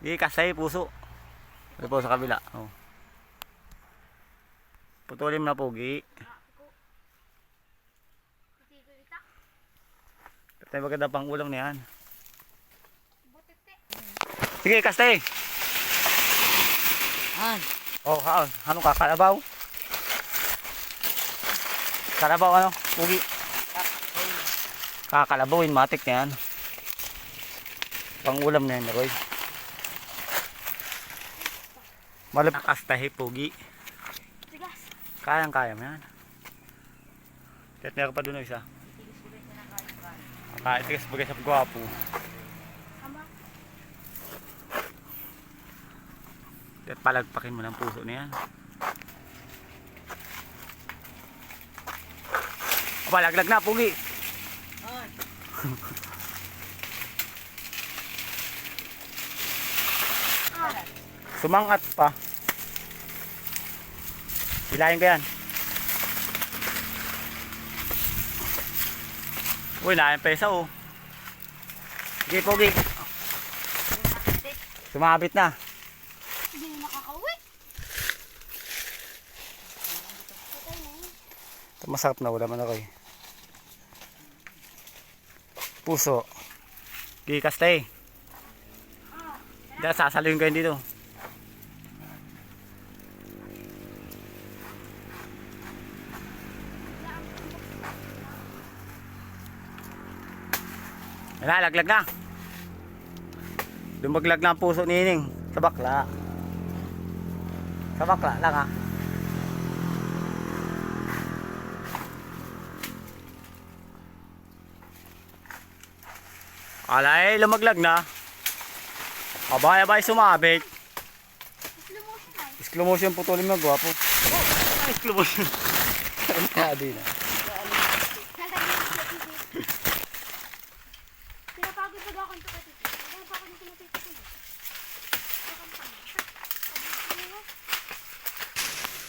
Kasay, puso. Ito po sa kabila. Oh. Putulin mo na pogi. Ito yung maganda pang ulam na yan. Sige, kastay. Oh, ano ka? Kalabaw? Kalabaw ano? Pogi. Kakalabawin, matik na yan. Pang ulam na yan, Roy. Malap kastahe, pogi. Kayang-kaya mo yan. Kahit meron pa doon isa. Tigas bagay sa gwapo. Kahit palagpakin mo ng puso na yan. Aba, laglag na, pogi. Sumangat pa. Hilahin ko yan. Uy, nahin pa isa oh. Sige, pogi. Sumabit na. Hindi na nakakauwi. Ito masarap na ulam ano, Roy. Puso. Sige, kastay. Dahil sasaluhin ko yun dito. Wala, laglag na. Dumaglag na ang puso ni Ining. Sa bakla. Sa bakla lang ha. Alay, lumaglag na. Abay-abay sumabit. Slow motion putulin mo, gwapo. Slow motion. Kaya din na. Pinapagod pa ako ito kasi. Ano pa ako nito natitikin?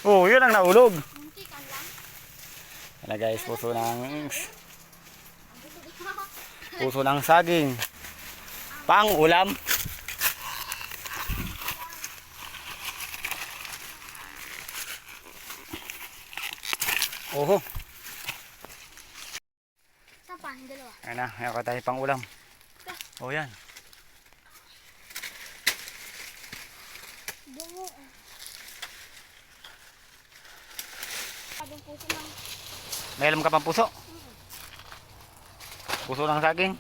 Oh, yun ang naulog. Muntik ang lang. Ano guys, puso ng saging. Pang ulam. Oho. Saan pa? Yung dalawa. Ayan na, ayan ko tayo pang ulam. Oh, yan. Bungo. Pagong puso ng... May alam ka pang puso? Puso ng saging.